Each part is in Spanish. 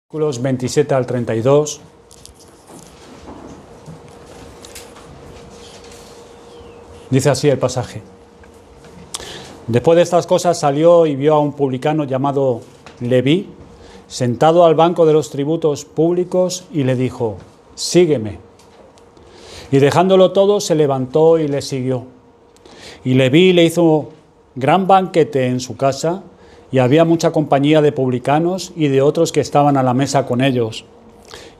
Versículos 27 al 32. Dice así el pasaje. Después de estas cosas salió y vio a un publicano llamado Leví, sentado al banco de los tributos públicos, y le dijo: sígueme. Y dejándolo todo, se levantó y le siguió. Y Leví le hizo gran banquete en su casa, y había mucha compañía de publicanos y de otros que estaban a la mesa con ellos.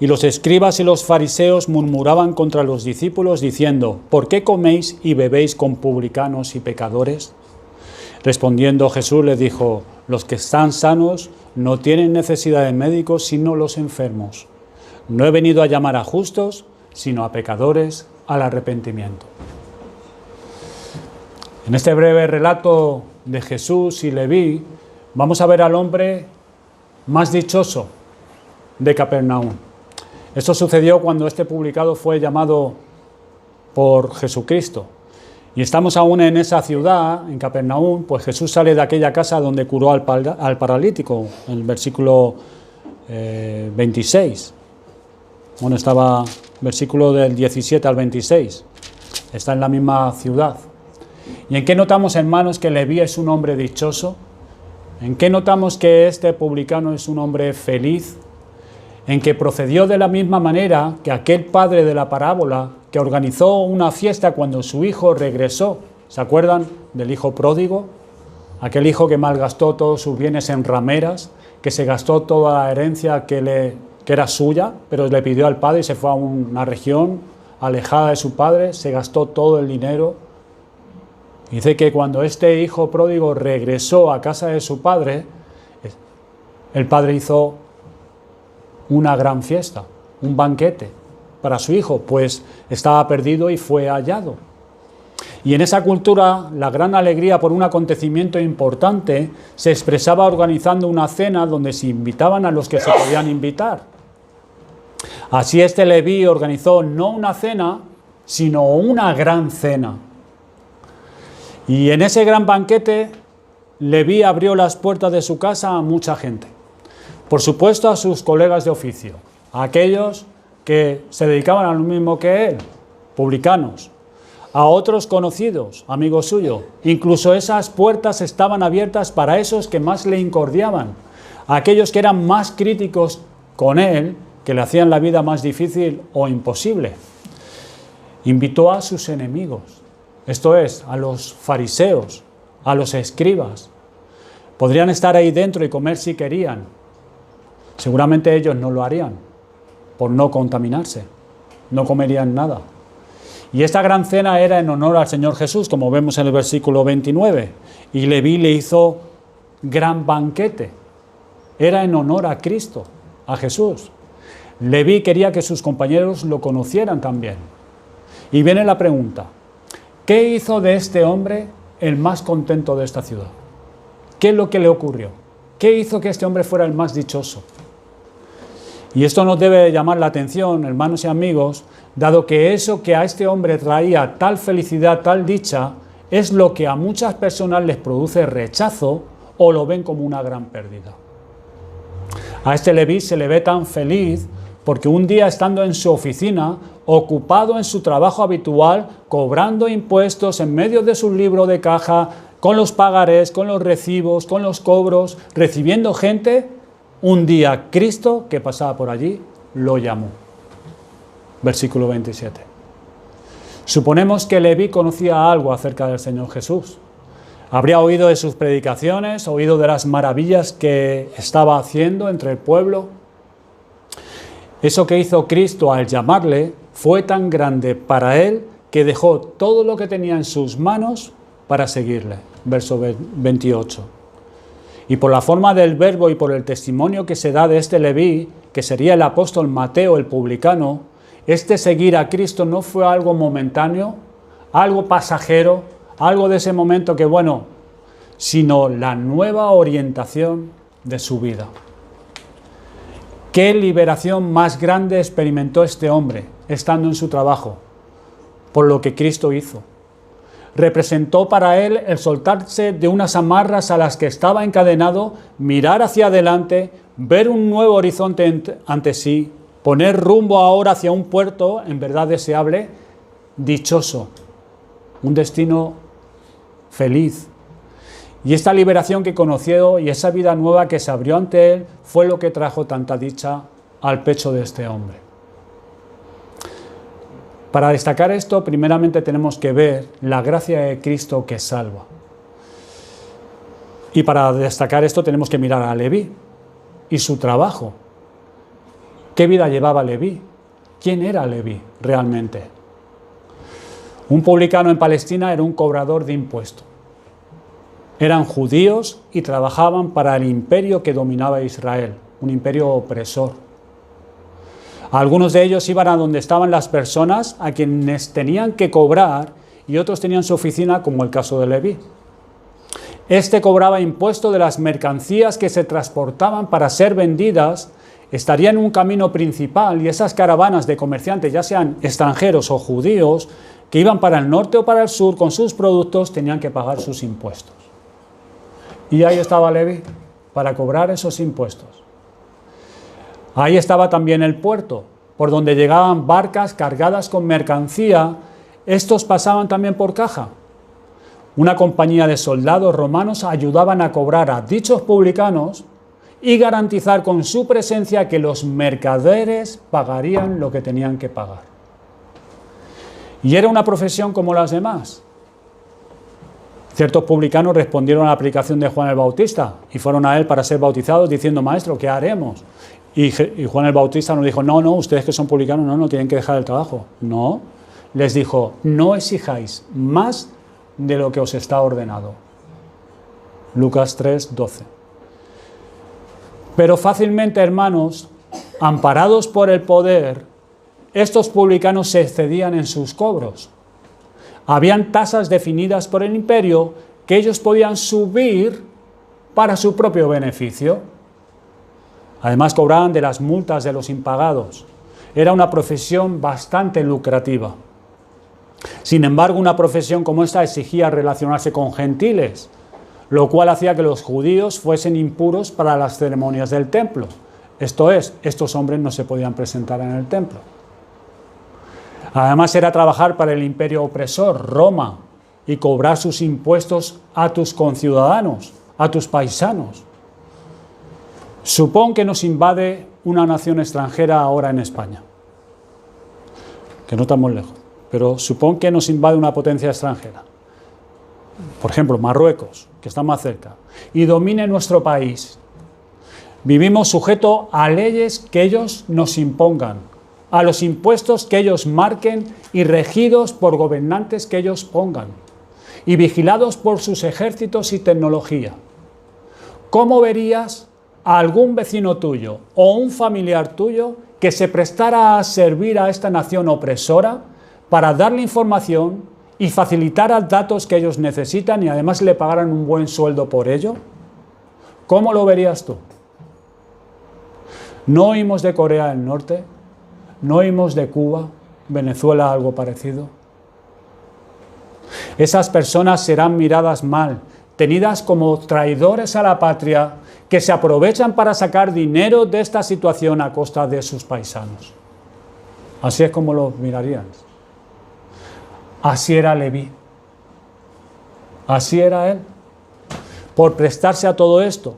Y los escribas y los fariseos murmuraban contra los discípulos, diciendo: ¿por qué coméis y bebéis con publicanos y pecadores? Respondiendo Jesús les dijo: los que están sanos no tienen necesidad de médicos, sino los enfermos. No he venido a llamar a justos, sino a pecadores al arrepentimiento. En este breve relato de Jesús y Leví, vamos a ver al hombre más dichoso de Capernaum. Esto sucedió cuando este publicano fue llamado por Jesucristo. Y estamos aún en esa ciudad, en Capernaum, pues Jesús sale de aquella casa donde curó al paralítico, en el versículo 26. Bueno, estaba versículo del 17 al 26. Está en la misma ciudad. ¿Y en qué notamos, hermanos, que Leví es un hombre dichoso? ¿En qué notamos que este publicano es un hombre feliz? En que procedió de la misma manera que aquel padre de la parábola que organizó una fiesta cuando su hijo regresó. ¿Se acuerdan del hijo pródigo? Aquel hijo que malgastó todos sus bienes en rameras, que se gastó toda la herencia que era suya, pero le pidió al padre y se fue a una región alejada de su padre, se gastó todo el dinero. Dice que cuando este hijo pródigo regresó a casa de su padre, el padre hizo una gran fiesta, un banquete para su hijo, pues estaba perdido y fue hallado. Y en esa cultura, la gran alegría por un acontecimiento importante se expresaba organizando una cena donde se invitaban a los que se podían invitar. Así este Leví organizó no una cena, sino una gran cena. Y en ese gran banquete, Leví abrió las puertas de su casa a mucha gente. Por supuesto, a sus colegas de oficio, a aquellos que se dedicaban a lo mismo que él, publicanos, a otros conocidos, amigos suyos. Incluso esas puertas estaban abiertas para esos que más le incordiaban, a aquellos que eran más críticos con él, que le hacían la vida más difícil o imposible. Invitó a sus enemigos. Esto es, a los fariseos, a los escribas. Podrían estar ahí dentro y comer si querían. Seguramente ellos no lo harían, por no contaminarse. No comerían nada. Y esta gran cena era en honor al Señor Jesús, como vemos en el versículo 29. Y Leví le hizo gran banquete. Era en honor a Cristo, a Jesús. Leví quería que sus compañeros lo conocieran también. Y viene la pregunta: ¿qué hizo de este hombre el más contento de esta ciudad? ¿Qué es lo que le ocurrió? ¿Qué hizo que este hombre fuera el más dichoso? Y esto nos debe llamar la atención, hermanos y amigos, dado que eso que a este hombre traía tal felicidad, tal dicha, es lo que a muchas personas les produce rechazo o lo ven como una gran pérdida. A este Leví se le ve tan feliz porque un día, estando en su oficina, ocupado en su trabajo habitual, cobrando impuestos en medio de su libro de caja, con los pagarés, con los recibos, con los cobros, recibiendo gente, un día Cristo, que pasaba por allí, lo llamó. Versículo 27. Suponemos que Leví conocía algo acerca del Señor Jesús. Habría oído de sus predicaciones, oído de las maravillas que estaba haciendo entre el pueblo. Eso que hizo Cristo al llamarle fue tan grande para él que dejó todo lo que tenía en sus manos para seguirle. Verso 28. Y por la forma del verbo y por el testimonio que se da de este Leví, que sería el apóstol Mateo, el publicano, este seguir a Cristo no fue algo momentáneo, algo pasajero, algo de ese momento que bueno, sino la nueva orientación de su vida. ¿Qué liberación más grande experimentó este hombre estando en su trabajo? Por lo que Cristo hizo. representó para él el soltarse de unas amarras a las que estaba encadenado, mirar hacia adelante, ver un nuevo horizonte ante sí, poner rumbo ahora hacia un puerto en verdad deseable, dichoso, un destino feliz. Y esta liberación que conoció y esa vida nueva que se abrió ante él fue lo que trajo tanta dicha al pecho de este hombre. Para destacar esto, primeramente tenemos que ver la gracia de Cristo que salva. Y para destacar esto tenemos que mirar a Leví y su trabajo. ¿Qué vida llevaba Leví? ¿Quién era Leví realmente? Un publicano en Palestina era un cobrador de impuestos. Eran judíos y trabajaban para el imperio que dominaba Israel, un imperio opresor. Algunos de ellos iban a donde estaban las personas a quienes tenían que cobrar y otros tenían su oficina, como el caso de Leví. Este cobraba impuesto de las mercancías que se transportaban para ser vendidas, estaría en un camino principal y esas caravanas de comerciantes, ya sean extranjeros o judíos, que iban para el norte o para el sur con sus productos, tenían que pagar sus impuestos. Y ahí estaba Leví para cobrar esos impuestos. Ahí estaba también el puerto, por donde llegaban barcas cargadas con mercancía. Estos pasaban también por caja. Una compañía de soldados romanos ayudaban a cobrar a dichos publicanos y garantizar con su presencia que los mercaderes pagarían lo que tenían que pagar. Y era una profesión como las demás. Ciertos publicanos respondieron a la aplicación de Juan el Bautista y fueron a él para ser bautizados diciendo: Maestro, ¿qué haremos? Y Juan el Bautista nos dijo: no, ustedes que son publicanos, no tienen que dejar el trabajo. No, les dijo: no exijáis más de lo que os está ordenado. Lucas 3:12. Pero fácilmente, hermanos, amparados por el poder, estos publicanos se excedían en sus cobros. Habían tasas definidas por el imperio que ellos podían subir para su propio beneficio. Además, cobraban de las multas de los impagados. Era una profesión bastante lucrativa. Sin embargo, una profesión como esta exigía relacionarse con gentiles, lo cual hacía que los judíos fuesen impuros para las ceremonias del templo. Esto es, estos hombres no se podían presentar en el templo. Además, era trabajar para el imperio opresor, Roma, y cobrar sus impuestos a tus conciudadanos, a tus paisanos. Supón que nos invade una nación extranjera ahora en España, que no estamos lejos, pero supón que nos invade una potencia extranjera, por ejemplo Marruecos, que está más cerca, y domine nuestro país. Vivimos sujetos a leyes que ellos nos impongan, a los impuestos que ellos marquen y regidos por gobernantes que ellos pongan, y vigilados por sus ejércitos y tecnología. ¿Cómo verías a algún vecino tuyo o un familiar tuyo que se prestara a servir a esta nación opresora para darle información y facilitar datos que ellos necesitan y además le pagaran un buen sueldo por ello? ¿Cómo lo verías tú? ¿No oímos de Corea del Norte? ¿No oímos de Cuba, Venezuela, algo parecido? Esas personas serán miradas mal, tenidas como traidores a la patria, que se aprovechan para sacar dinero de esta situación a costa de sus paisanos. Así es como lo mirarían. Así era Leví. Así era él. Por prestarse a todo esto,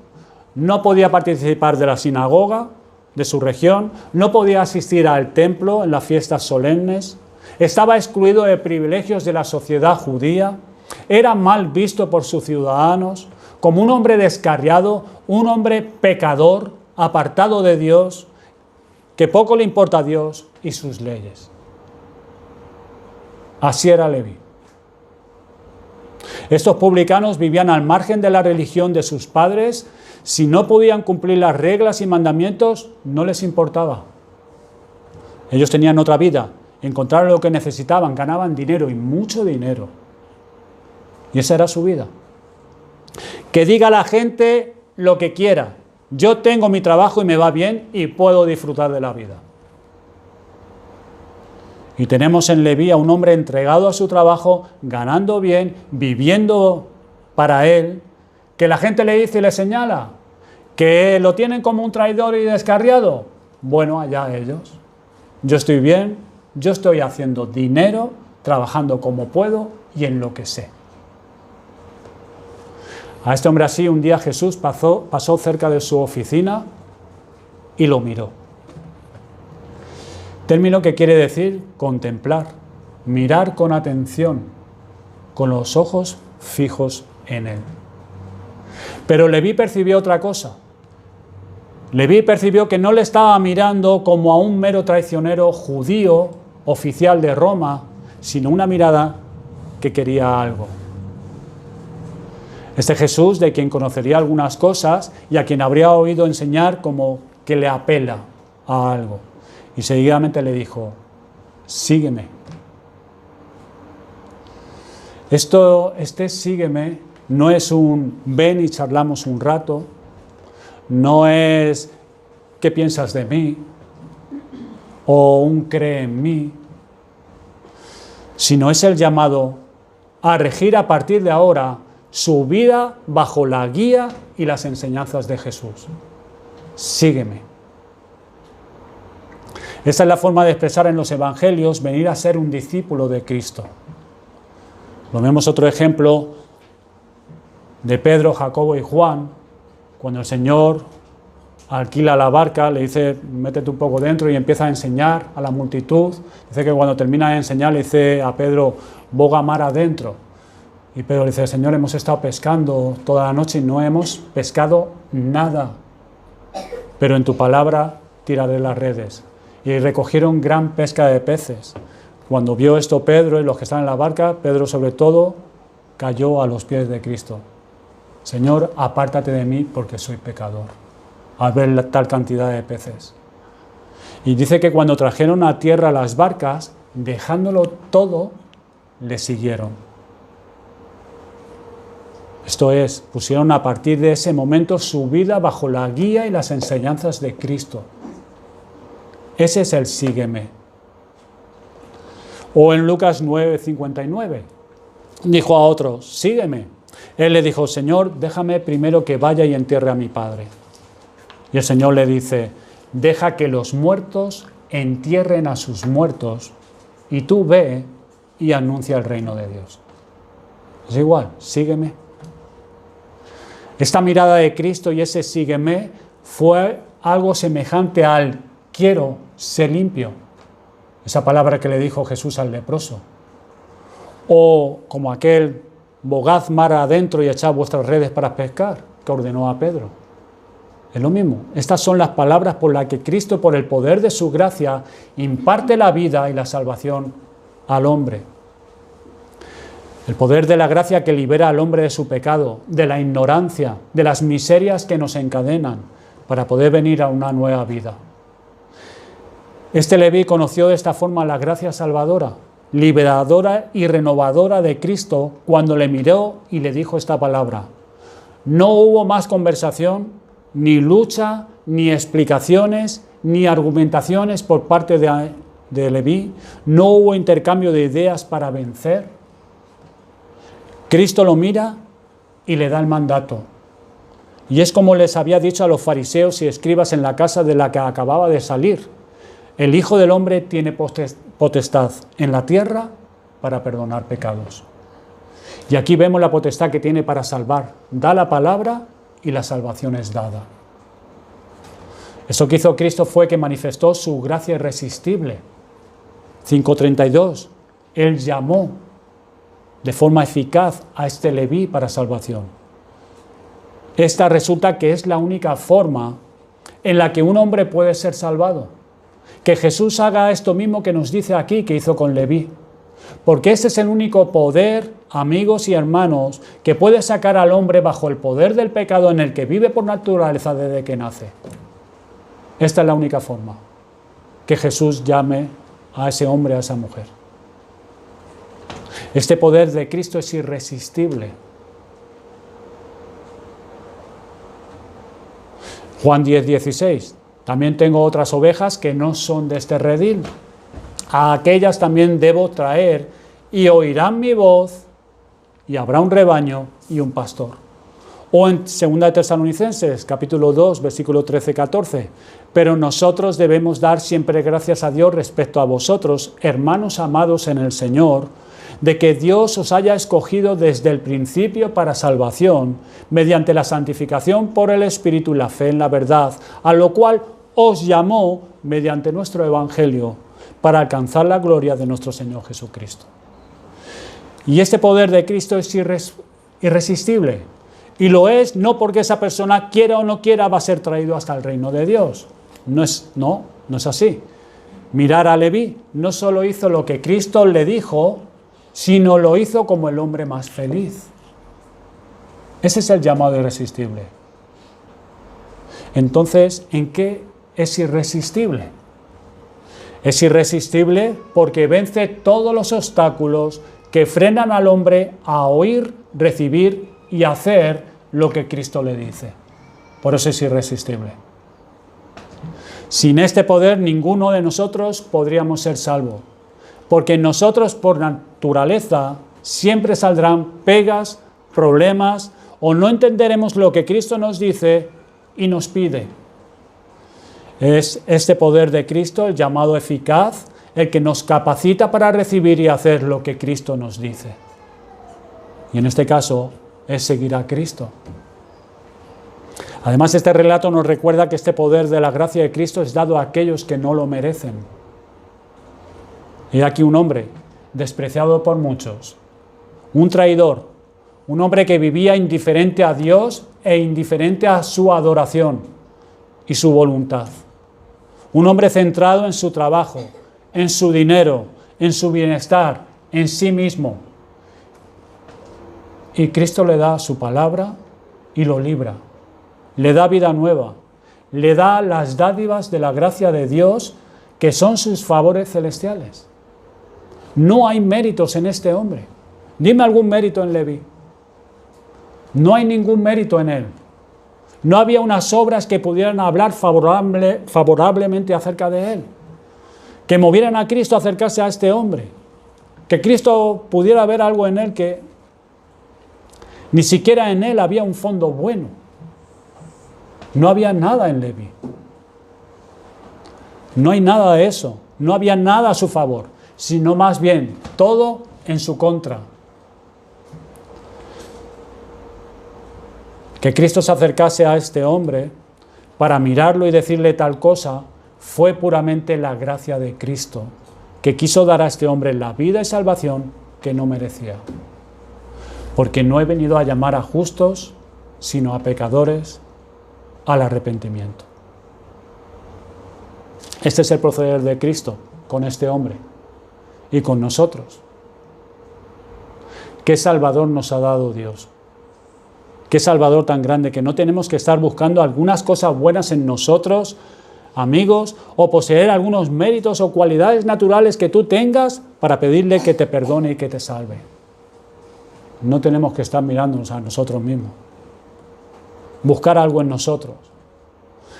no podía participar de la sinagoga de su región, no podía asistir al templo en las fiestas solemnes, estaba excluido de privilegios de la sociedad judía, era mal visto por sus ciudadanos, como un hombre descarriado, un hombre pecador, apartado de Dios, que poco le importa a Dios y sus leyes. Así era Leví. Estos publicanos vivían al margen de la religión de sus padres. Si no podían cumplir las reglas y mandamientos, no les importaba. Ellos tenían otra vida, encontraron lo que necesitaban, ganaban dinero y mucho dinero. Y esa era su vida. Que diga la gente lo que quiera. Yo tengo mi trabajo y me va bien y puedo disfrutar de la vida. Y tenemos en Leví a un hombre entregado a su trabajo, ganando bien, viviendo para él, que la gente le dice y le señala, que lo tienen como un traidor y descarriado. Bueno, allá ellos. Yo estoy bien, yo estoy haciendo dinero, trabajando como puedo y en lo que sé. A este hombre así un día Jesús pasó cerca de su oficina y lo miró. Término que quiere decir contemplar, mirar con atención, con los ojos fijos en él. Pero Leví percibió otra cosa. Leví percibió que no le estaba mirando como a un mero traicionero judío, oficial de Roma, sino una mirada que quería algo. Este Jesús, de quien conocería algunas cosas y a quien habría oído enseñar, como que le apela a algo. Y seguidamente le dijo, sígueme. Este sígueme no es un ven y charlamos un rato, no es ¿qué piensas de mí? O un cree en mí, sino es el llamado a regir a partir de ahora su vida bajo la guía y las enseñanzas de Jesús. Sígueme. Esta es la forma de expresar en los evangelios venir a ser un discípulo de Cristo. Lo vemos otro ejemplo de Pedro, Jacobo y Juan, cuando el Señor alquila la barca, le dice, métete un poco dentro y empieza a enseñar a la multitud. Dice que cuando termina de enseñar le dice a Pedro, boga mar adentro. Y Pedro le dice, Señor, hemos estado pescando toda la noche y no hemos pescado nada, pero en tu palabra tiraré las redes. Y recogieron gran pesca de peces. Cuando vio esto Pedro y los que estaban en la barca, Pedro sobre todo cayó a los pies de Cristo. Señor, apártate de mí porque soy pecador, al ver tal cantidad de peces. Y dice que cuando trajeron a tierra las barcas, dejándolo todo, le siguieron. Esto es, pusieron a partir de ese momento su vida bajo la guía y las enseñanzas de Cristo. Ese es el sígueme. O en Lucas 9:59, dijo a otro, sígueme. Él le dijo, Señor, déjame primero que vaya y entierre a mi padre. Y el Señor le dice, deja que los muertos entierren a sus muertos y tú ve y anuncia el reino de Dios. Es igual, sígueme. Esta mirada de Cristo y ese sígueme fue algo semejante al quiero ser limpio. Esa palabra que le dijo Jesús al leproso. O como aquel bogad mar adentro y echad vuestras redes para pescar, que ordenó a Pedro. Es lo mismo. Estas son las palabras por las que Cristo, por el poder de su gracia, imparte la vida y la salvación al hombre. El poder de la gracia que libera al hombre de su pecado, de la ignorancia, de las miserias que nos encadenan, para poder venir a una nueva vida. Este Leví conoció de esta forma la gracia salvadora, liberadora y renovadora de Cristo cuando le miró y le dijo esta palabra. No hubo más conversación, ni lucha, ni explicaciones, ni argumentaciones por parte de Leví. No hubo intercambio de ideas para vencer. Cristo lo mira y le da el mandato. Y es como les había dicho a los fariseos y escribas en la casa de la que acababa de salir. El Hijo del Hombre tiene potestad en la tierra para perdonar pecados. Y aquí vemos la potestad que tiene para salvar. Da la palabra y la salvación es dada. Eso que hizo Cristo fue que manifestó su gracia irresistible. 5:32. Él llamó de forma eficaz a este Leví para salvación. Esta resulta que es la única forma en la que un hombre puede ser salvado. Que Jesús haga esto mismo que nos dice aquí que hizo con Leví. Porque ese es el único poder, amigos y hermanos, que puede sacar al hombre bajo el poder del pecado en el que vive por naturaleza desde que nace. Esta es la única forma. Que Jesús llame a ese hombre, a esa mujer. Este poder de Cristo es irresistible. Juan 10:16. También tengo otras ovejas que no son de este redil. a aquellas también debo traer, y oirán mi voz, y habrá un rebaño y un pastor. O en 2 Tesalonicenses, capítulo 2, versículo 13-14, pero nosotros debemos dar siempre gracias a Dios respecto a vosotros, hermanos amados en el Señor, de que Dios os haya escogido desde el principio para salvación, mediante la santificación por el Espíritu y la fe en la verdad, a lo cual os llamó mediante nuestro Evangelio, para alcanzar la gloria de nuestro Señor Jesucristo. Y este poder de Cristo es irresistible. Y lo es no porque esa persona quiera o no quiera va a ser traído hasta el reino de Dios. No es así. Mirar a Leví, no solo hizo lo que Cristo le dijo, sino lo hizo como el hombre más feliz. Ese es el llamado irresistible. Entonces, ¿en qué es irresistible? Es irresistible porque vence todos los obstáculos que frenan al hombre a oír, recibir y hacer lo que Cristo le dice. Por eso es irresistible. Sin este poder, ninguno de nosotros podríamos ser salvos, porque en nosotros, por naturaleza, siempre saldrán pegas, problemas, o no entenderemos lo que Cristo nos dice y nos pide. Es este poder de Cristo, el llamado eficaz, el que nos capacita para recibir y hacer lo que Cristo nos dice. Y en este caso es seguir a Cristo. Además, este relato nos recuerda que este poder de la gracia de Cristo es dado a aquellos que no lo merecen. Y aquí un hombre despreciado por muchos, un traidor, un hombre que vivía indiferente a Dios e indiferente a su adoración y su voluntad. Un hombre centrado en su trabajo, en su dinero, en su bienestar, en sí mismo. Y Cristo le da su palabra y lo libra. Le da vida nueva. Le da las dádivas de la gracia de Dios, que son sus favores celestiales. No hay méritos en este hombre. Dime algún mérito en Leví. No hay ningún mérito en él. No había unas obras que pudieran hablar favorablemente acerca de él, que movieran a Cristo a acercarse a este hombre, que Cristo pudiera ver algo en él que ni siquiera en él había un fondo bueno. No había nada en Leví. No hay nada de eso. No había nada a su favor, sino más bien todo en su contra. Que Cristo se acercase a este hombre para mirarlo y decirle tal cosa fue puramente la gracia de Cristo, que quiso dar a este hombre la vida y salvación que no merecía. Porque no he venido a llamar a justos, sino a pecadores al arrepentimiento. Este es el proceder de Cristo con este hombre y con nosotros. ¿Qué Salvador nos ha dado Dios? Qué Salvador tan grande, que no tenemos que estar buscando algunas cosas buenas en nosotros, amigos, o poseer algunos méritos o cualidades naturales que tú tengas para pedirle que te perdone y que te salve. No tenemos que estar mirándonos a nosotros mismos, buscar algo en nosotros,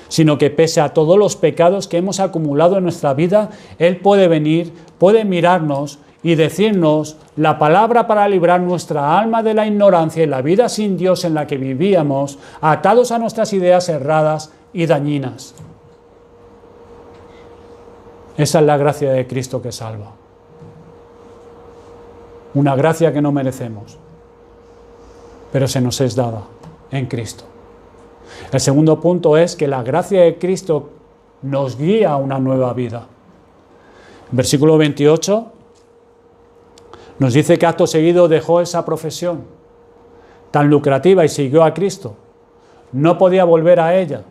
sino que pese a todos los pecados que hemos acumulado en nuestra vida, Él puede venir, puede mirarnos y decirnos la palabra para librar nuestra alma de la ignorancia y la vida sin Dios en la que vivíamos, atados a nuestras ideas erradas y dañinas. Esa es la gracia de Cristo que salva. Una gracia que no merecemos, pero se nos es dada en Cristo. El segundo punto es que la gracia de Cristo nos guía a una nueva vida. Versículo 28 nos dice que acto seguido dejó esa profesión tan lucrativa y siguió a Cristo. No podía volver a ella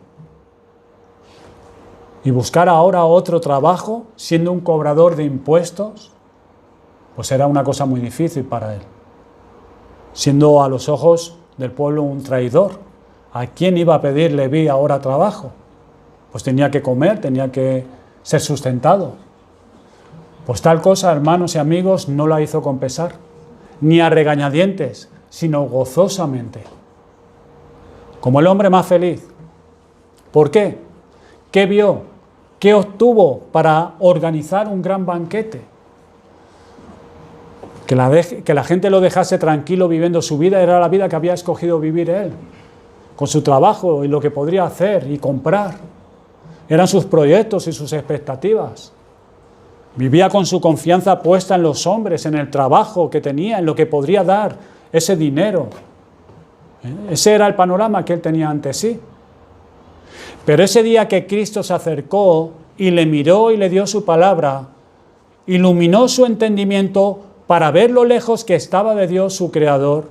y buscar ahora otro trabajo siendo un cobrador de impuestos, pues era una cosa muy difícil para él. Siendo a los ojos del pueblo un traidor, ¿a quién iba a pedir Leví ahora trabajo? Pues tenía que comer, tenía que ser sustentado. Pues tal cosa, hermanos y amigos, no la hizo con pesar, ni a regañadientes, sino gozosamente, como el hombre más feliz. ¿Por qué? ¿Qué vio? ¿Qué obtuvo para organizar un gran banquete? Que la gente lo dejase tranquilo viviendo su vida era la vida que había escogido vivir él, con su trabajo y lo que podría hacer y comprar. Eran sus proyectos y sus expectativas. Vivía con su confianza puesta en los hombres, en el trabajo que tenía, en lo que podría dar ese dinero. Ese era el panorama que él tenía ante sí. Pero ese día que Cristo se acercó y le miró y le dio su palabra, iluminó su entendimiento para ver lo lejos que estaba de Dios su Creador,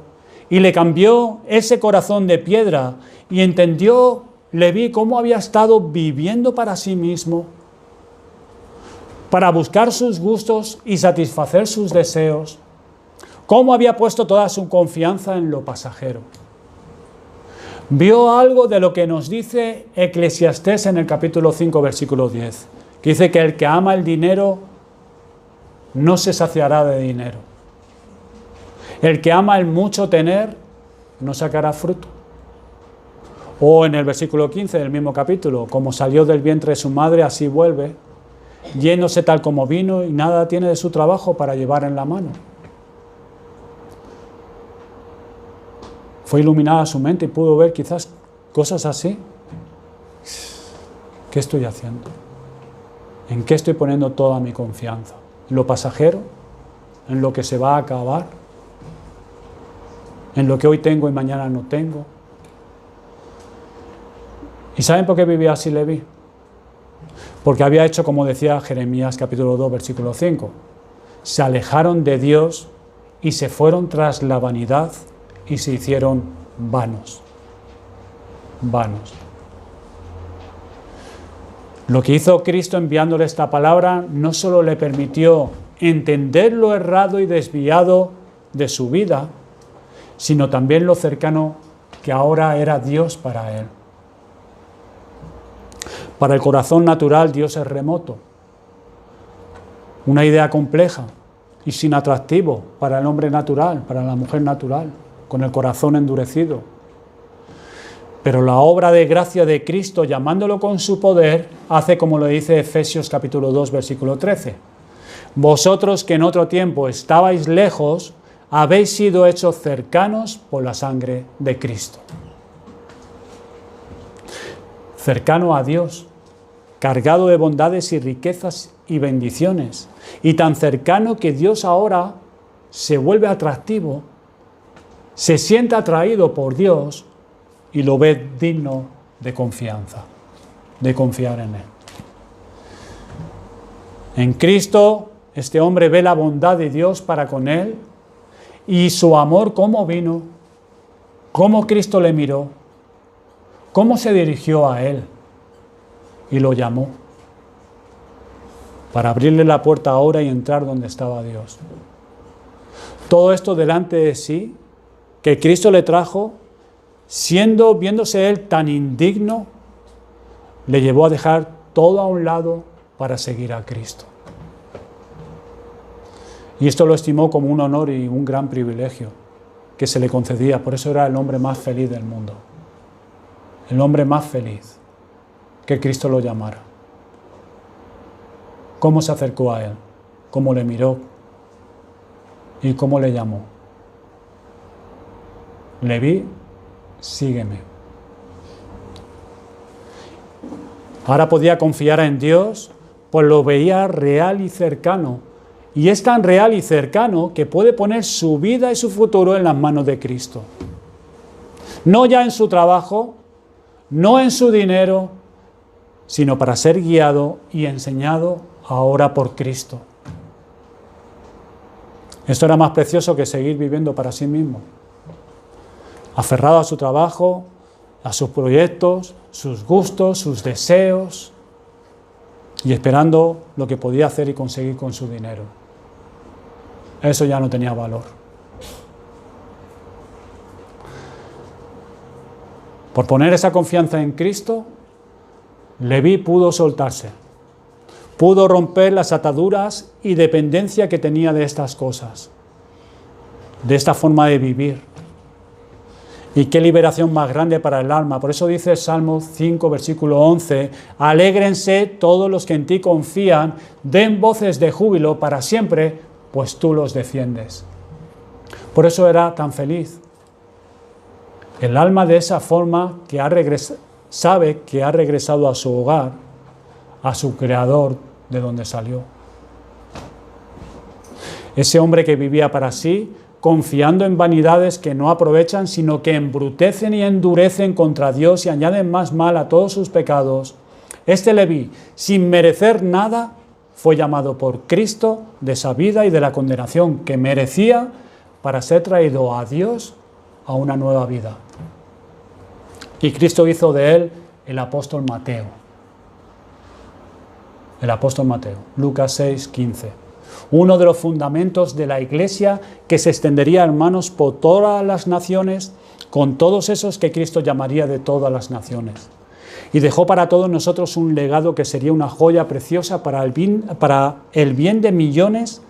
y le cambió ese corazón de piedra y entendió, Leví, cómo había estado viviendo para sí mismo, para buscar sus gustos y satisfacer sus deseos, cómo había puesto toda su confianza en lo pasajero. Vio algo de lo que nos dice Eclesiastés en el capítulo 5, versículo 10, que dice que el que ama el dinero no se saciará de dinero. El que ama el mucho tener no sacará fruto. O en el versículo 15 del mismo capítulo, como salió del vientre de su madre, así vuelve, yéndose tal como vino y nada tiene de su trabajo para llevar en la mano. Fue iluminada su mente y pudo ver quizás cosas así. ¿Qué estoy haciendo? ¿En qué estoy poniendo toda mi confianza? ¿En lo pasajero? ¿En lo que se va a acabar? ¿En lo que hoy tengo y mañana no tengo? ¿Y saben por qué vivía así Leví? Porque había hecho, como decía Jeremías capítulo 2, versículo 5. Se alejaron de Dios y se fueron tras la vanidad y se hicieron vanos. Vanos. Lo que hizo Cristo enviándole esta palabra no solo le permitió entender lo errado y desviado de su vida, sino también lo cercano que ahora era Dios para él. Para el corazón natural, Dios es remoto. Una idea compleja y sin atractivo para el hombre natural, para la mujer natural, con el corazón endurecido. Pero la obra de gracia de Cristo, llamándolo con su poder, hace como lo dice Efesios capítulo 2, versículo 13. Vosotros que en otro tiempo estabais lejos, habéis sido hechos cercanos por la sangre de Cristo. Cercano a Dios, cargado de bondades y riquezas y bendiciones, y tan cercano que Dios ahora se vuelve atractivo, se siente atraído por Dios y lo ve digno de confianza, de confiar en Él. En Cristo, este hombre ve la bondad de Dios para con él y su amor cómo vino, cómo Cristo le miró, cómo se dirigió a él y lo llamó para abrirle la puerta ahora y entrar donde estaba Dios. Todo esto delante de sí, que Cristo le trajo, viéndose él tan indigno, le llevó a dejar todo a un lado para seguir a Cristo. Y esto lo estimó como un honor y un gran privilegio que se le concedía. Por eso era el hombre más feliz del mundo. El hombre más feliz, que Cristo lo llamara. ¿Cómo se acercó a él? ¿Cómo le miró? ¿Y cómo le llamó? Leví, sígueme. Ahora podía confiar en Dios, pues lo veía real y cercano. Y es tan real y cercano que puede poner su vida y su futuro en las manos de Cristo. No ya en su trabajo, no en su dinero, sino para ser guiado y enseñado ahora por Cristo. Esto era más precioso que seguir viviendo para sí mismo, aferrado a su trabajo, a sus proyectos, sus gustos, sus deseos, y esperando lo que podía hacer y conseguir con su dinero. Eso ya no tenía valor. Por poner esa confianza en Cristo, Leví pudo soltarse, pudo romper las ataduras y dependencia que tenía de estas cosas, de esta forma de vivir. Y qué liberación más grande para el alma. Por eso dice el Salmo 5, versículo 11, alégrense todos los que en ti confían, den voces de júbilo para siempre, pues tú los defiendes. Por eso era tan feliz. El alma de esa forma sabe que ha regresado a su hogar, a su creador de donde salió. Ese hombre que vivía para sí, confiando en vanidades que no aprovechan, sino que embrutecen y endurecen contra Dios y añaden más mal a todos sus pecados. Este Leví, sin merecer nada, fue llamado por Cristo de esa vida y de la condenación que merecía para ser traído a Dios a una nueva vida. Y Cristo hizo de él el apóstol Mateo. El apóstol Mateo, Lucas 6, 15. Uno de los fundamentos de la Iglesia que se extendería, hermanos, por todas las naciones, con todos esos que Cristo llamaría de todas las naciones. Y dejó para todos nosotros un legado que sería una joya preciosa para el bien de millones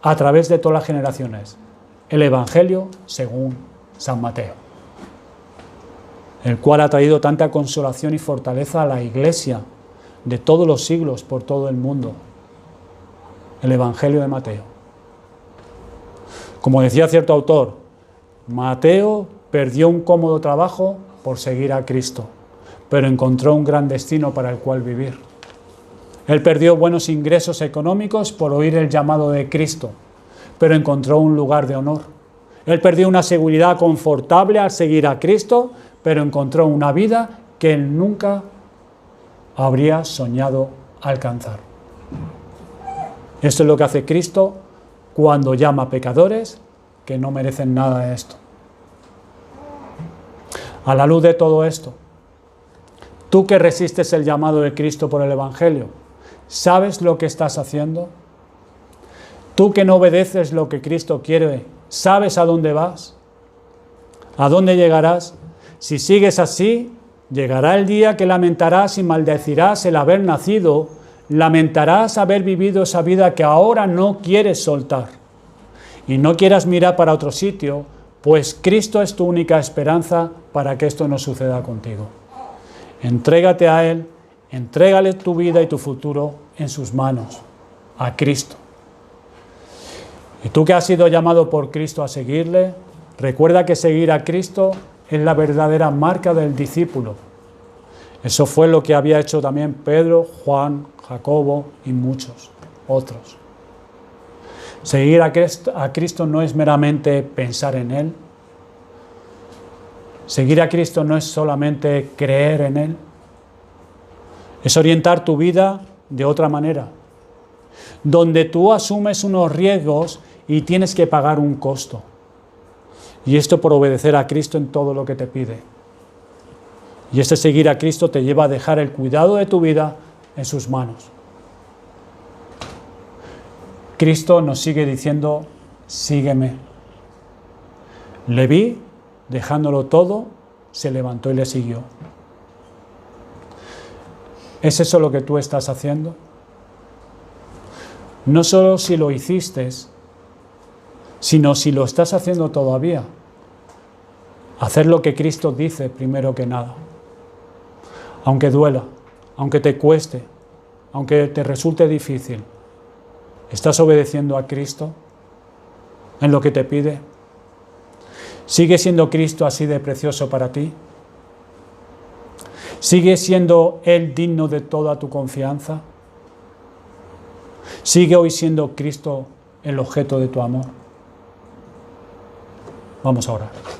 a través de todas las generaciones. El Evangelio según San Mateo, el cual ha traído tanta consolación y fortaleza a la Iglesia de todos los siglos por todo el mundo. El Evangelio de Mateo. Como decía cierto autor, Mateo perdió un cómodo trabajo por seguir a Cristo, pero encontró un gran destino para el cual vivir. Él perdió buenos ingresos económicos por oír el llamado de Cristo, pero encontró un lugar de honor. Él perdió una seguridad confortable al seguir a Cristo, pero encontró una vida que él nunca habría soñado alcanzar. Esto es lo que hace Cristo cuando llama a pecadores que no merecen nada de esto. A la luz de todo esto, tú que resistes el llamado de Cristo por el Evangelio, ¿sabes lo que estás haciendo? Tú que no obedeces lo que Cristo quiere, ¿sabes a dónde vas? ¿A dónde llegarás? Si sigues así, llegará el día que lamentarás y maldecirás el haber nacido, lamentarás haber vivido esa vida que ahora no quieres soltar. Y no quieras mirar para otro sitio, pues Cristo es tu única esperanza para que esto no suceda contigo. Entrégate a Él, entrégale tu vida y tu futuro en sus manos, a Cristo. Y tú que has sido llamado por Cristo a seguirle, recuerda que seguir a Cristo es la verdadera marca del discípulo. Eso fue lo que había hecho también Pedro, Juan, Jacobo y muchos otros. Seguir a Cristo no es meramente pensar en Él. Seguir a Cristo no es solamente creer en Él. Es orientar tu vida de otra manera, donde tú asumes unos riesgos y tienes que pagar un costo. Y esto por obedecer a Cristo en todo lo que te pide. Y este seguir a Cristo te lleva a dejar el cuidado de tu vida en sus manos. Cristo nos sigue diciendo, sígueme. Leví, dejándolo todo, se levantó y le siguió. ¿Es eso lo que tú estás haciendo? No solo si lo hiciste, sino si lo estás haciendo todavía. Hacer lo que Cristo dice primero que nada. Aunque duela, aunque te cueste, aunque te resulte difícil, ¿estás obedeciendo a Cristo en lo que te pide? ¿Sigue siendo Cristo así de precioso para ti? ¿Sigue siendo Él digno de toda tu confianza? ¿Sigue hoy siendo Cristo el objeto de tu amor? Vamos a orar.